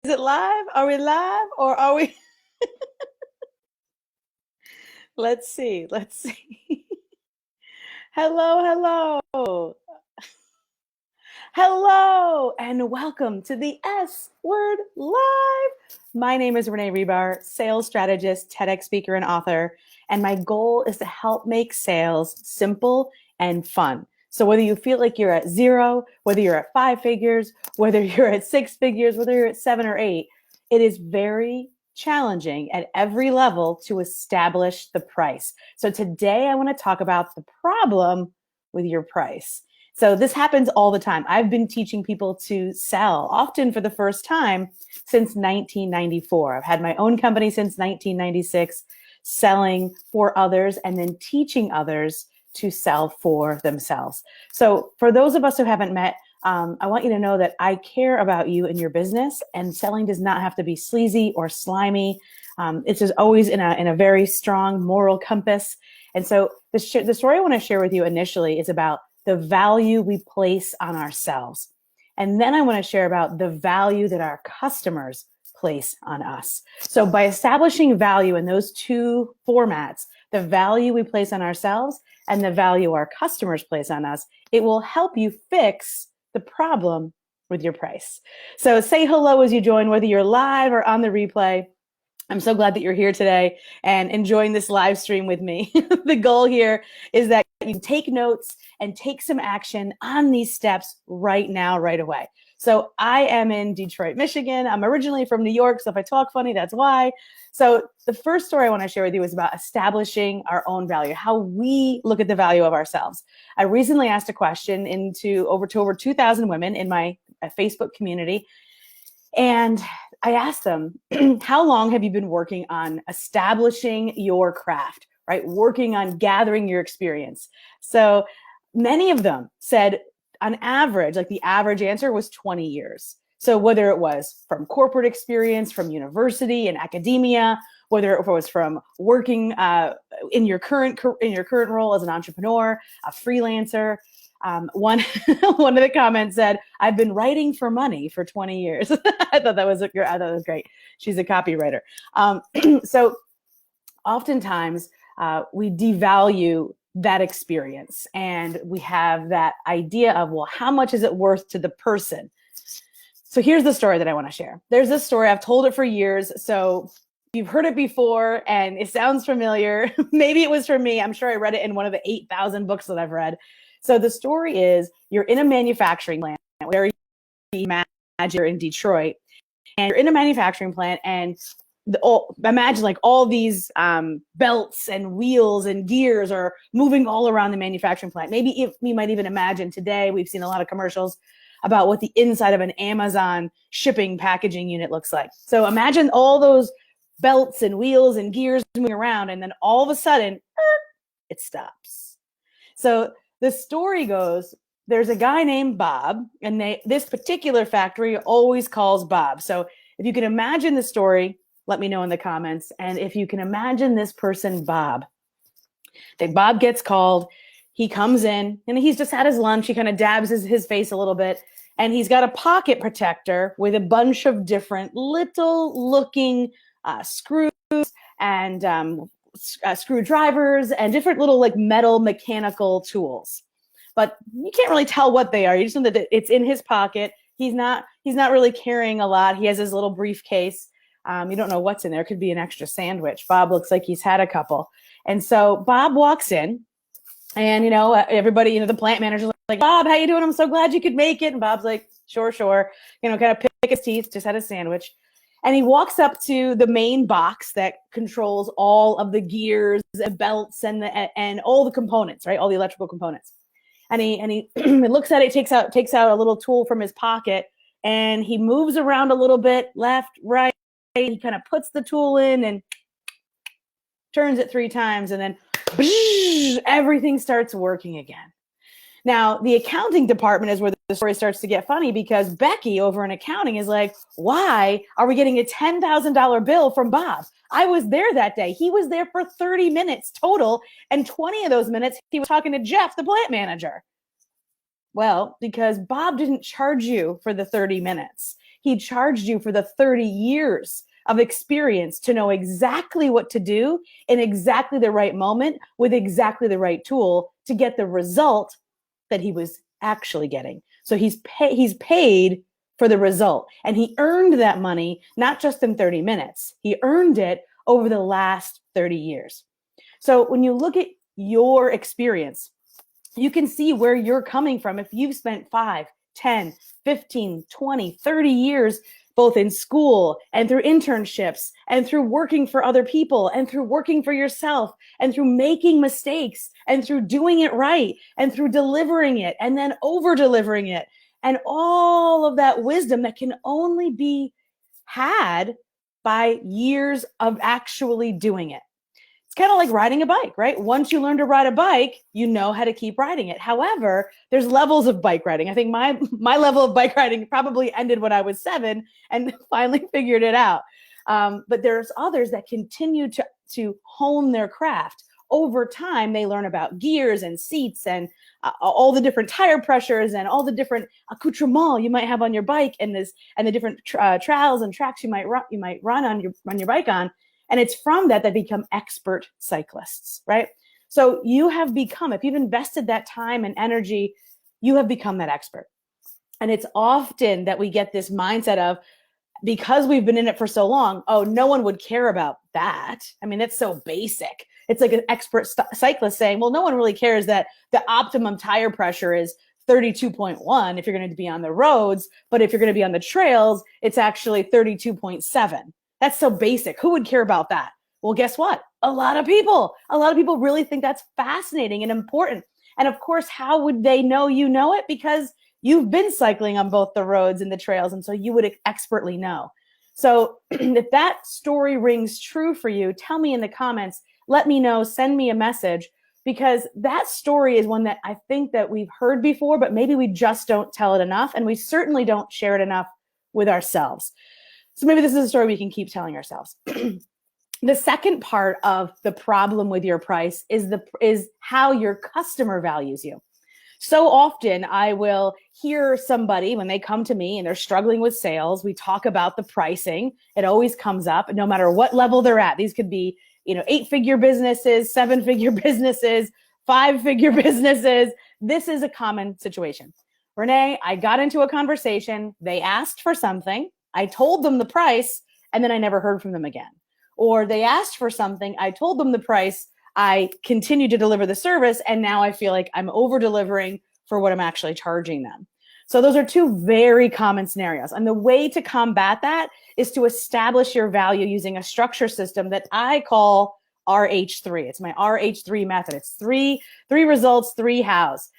it live? Are we live or are we? Let's see. Let's see. Hello, hello. Hello, and welcome to the S Word Live. My name is Renee Rebar, sales strategist, TEDx speaker, and author. And my goal is to help make sales simple and fun. So whether you feel like you're at zero, whether you're at five figures, whether you're at six figures, whether you're at 7 or 8, it is very challenging at every level to establish the price. So today I want to talk about the problem with your price. So this happens all the time. I've been teaching people to sell, often for the first time, since 1994. I've had my own company since 1996, selling for others and then teaching others to sell for themselves. So for those of us who haven't met, I want you to know that I care about you and your business, and selling does not have to be sleazy or slimy. It's just always in a very strong moral compass. And so the story I want to share with you initially is about the value we place on ourselves. And then I want to share about the value that our customers place on us. So by establishing value in those two formats, the value we place on ourselves and the value our customers place on us, it will help you fix the problem with your price. So say hello as you join, whether you're live or on the replay. I'm so glad that you're here today and enjoying this live stream with me. The goal here is that you take notes and take some action on these steps right now, right away. So I am in Detroit, Michigan. I'm originally from New York, so if I talk funny, that's why. So the first story I want to share with you is about establishing our own value, how we look at the value of ourselves. I recently asked a question to over 2,000 women in my Facebook community, and I asked them, how long have you been working on establishing your craft, right? Working on gathering your experience. So many of them said on average, like the average answer was 20 years. So whether it was from corporate experience, from university and academia, whether it was from working in your current role as an entrepreneur, a freelancer, one of the comments said, "I've been writing for money for 20 years." I thought that was great. She's a copywriter. So oftentimes we devalue that experience, and we have that idea of, well, how much is it worth to the person? So here's the story that I want to share. There's this story, I've told it for years, so you've heard it before and it sounds familiar. Maybe it was from me. I'm sure I read it in one of the 8,000 books that I've read. So the story is, you're in a manufacturing plant, where you imagine in Detroit, and you're in a manufacturing plant, and imagine like all these belts and wheels and gears are moving all around the manufacturing plant. Maybe if you might even imagine today, we've seen a lot of commercials about what the inside of an Amazon shipping packaging unit looks like. So imagine all those belts and wheels and gears moving around, and then all of a sudden, it stops. So the story goes, there's a guy named Bob, and this particular factory always calls Bob. So if you can imagine the story, let me know in the comments. And if you can imagine this person, Bob, that Bob gets called, he comes in, and he's just had his lunch. He kind of dabs his face a little bit, and he's got a pocket protector with a bunch of different little looking screws and screwdrivers and different little like metal mechanical tools. But you can't really tell what they are. You just know that it's in his pocket. He's not really carrying a lot. He has his little briefcase. You don't know what's in there. It could be an extra sandwich. Bob looks like he's had a couple. And so Bob walks in, and everybody, the plant manager's like, "Bob, how you doing? I'm so glad you could make it." And Bob's like, sure. Kind of pick his teeth, just had a sandwich. And he walks up to the main box that controls all of the gears and belts and all the components, right? All the electrical components. And he looks at it, takes out a little tool from his pocket, and he moves around a little bit, left, right. He kind of puts the tool in and turns it 3 times, and then everything starts working again. Now, the accounting department is where the story starts to get funny, because Becky over in accounting is like, why are we getting a $10,000 bill from Bob? I was there that day. He was there for 30 minutes total, and 20 of those minutes he was talking to Jeff, the plant manager. Well, because Bob didn't charge you for the 30 minutes. He charged you for the 30 years of experience to know exactly what to do in exactly the right moment with exactly the right tool to get the result that he was actually getting. So he's paid for the result, and he earned that money not just in 30 minutes. He earned it over the last 30 years. So when you look at your experience, you can see where you're coming from. If you've spent 5, 10, 15, 20, 30 years, both in school and through internships and through working for other people and through working for yourself and through making mistakes and through doing it right and through delivering it and then over delivering it, and all of that wisdom that can only be had by years of actually doing it. It's kind of like riding a bike, right? Once you learn to ride a bike, you know how to keep riding it. However, there's levels of bike riding. I think my level of bike riding probably ended when I was 7 and finally figured it out. But there's others that continue to hone their craft. Over time, they learn about gears and seats and all the different tire pressures and all the different accoutrements you might have on your bike and the different trails and tracks you might run on your bike on. And it's from that they become expert cyclists, right? So you have become, if you've invested that time and energy, you have become that expert. And it's often that we get this mindset of, because we've been in it for so long, oh, no one would care about that. I mean, that's so basic. It's like an expert cyclist saying, well, no one really cares that the optimum tire pressure is 32.1 if you're going to be on the roads, but if you're going to be on the trails, it's actually 32.7. That's so basic. Who would care about that? Well, guess what? A lot of people really think that's fascinating and important. And of course, how would they know you know it? Because you've been cycling on both the roads and the trails. And so you would expertly know. So if that story rings true for you, tell me in the comments, let me know, send me a message, because that story is one that I think that we've heard before, but maybe we just don't tell it enough. And we certainly don't share it enough with ourselves. So maybe this is a story we can keep telling ourselves. The second part of the problem with your price is how your customer values you. So often I will hear somebody when they come to me and they're struggling with sales, we talk about the pricing. It always comes up no matter what level they're at. These could be, 8-figure businesses, 7-figure businesses, 5-figure businesses. This is a common situation. Renee, I got into a conversation. They asked for something. I told them the price, and then I never heard from them again. Or they asked for something, I told them the price, I continued to deliver the service, and now I feel like I'm over-delivering for what I'm actually charging them. So those are two very common scenarios. And the way to combat that is to establish your value using a structure system that I call RH3. It's my RH3 method. It's three results, 3 hows.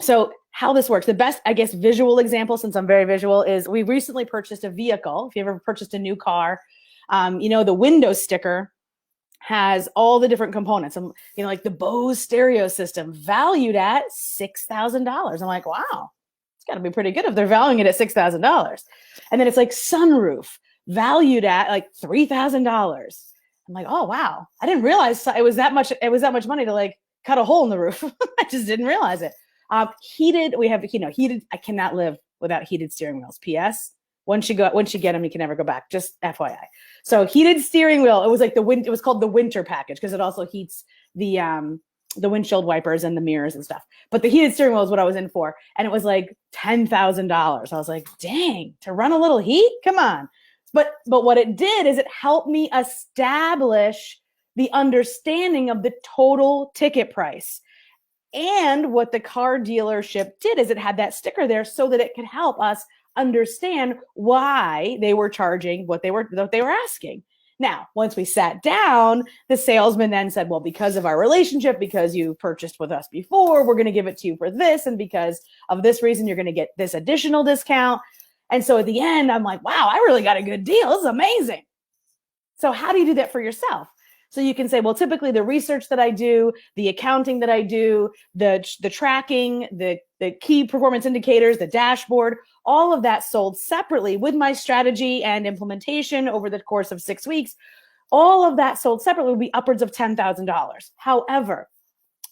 So how this works, the best, I guess, visual example, since I'm very visual, is we recently purchased a vehicle. If you ever purchased a new car, the window sticker has all the different components. Like the Bose stereo system valued at $6,000. I'm like, wow, it's got to be pretty good if they're valuing it at $6,000. And then it's like sunroof valued at like $3,000. I'm like, oh, wow. I didn't realize it was that much money to like cut a hole in the roof. I just didn't realize it. Heated, we have, heated, I cannot live without heated steering wheels. P.S. Once you get them, you can never go back. Just FYI. So heated steering wheel, it was called the winter package because it also heats the windshield wipers and the mirrors and stuff. But the heated steering wheel is what I was in for. And it was like $10,000. I was like, dang, to run a little heat? Come on. But what it did is it helped me establish the understanding of the total ticket price. And what the car dealership did is it had that sticker there so that it could help us understand why they were charging what they were asking. Now, once we sat down, the salesman then said, well, because of our relationship, because you purchased with us before, we're going to give it to you for this. And because of this reason, you're going to get this additional discount. And so at the end, I'm like, wow, I really got a good deal. This is amazing. So how do you do that for yourself? So you can say, well, typically the research that I do, the accounting that I do, the tracking, the key performance indicators, the dashboard, all of that sold separately with my strategy and implementation over the course of 6 weeks. All of that sold separately would be upwards of $10,000. However,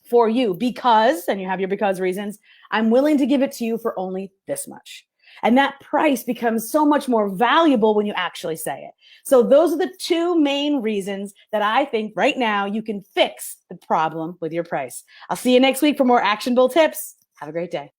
for you, because, and you have your because reasons, I'm willing to give it to you for only this much. And that price becomes so much more valuable when you actually say it. So those are the two main reasons that I think right now you can fix the problem with your price. I'll see you next week for more actionable tips. Have a great day.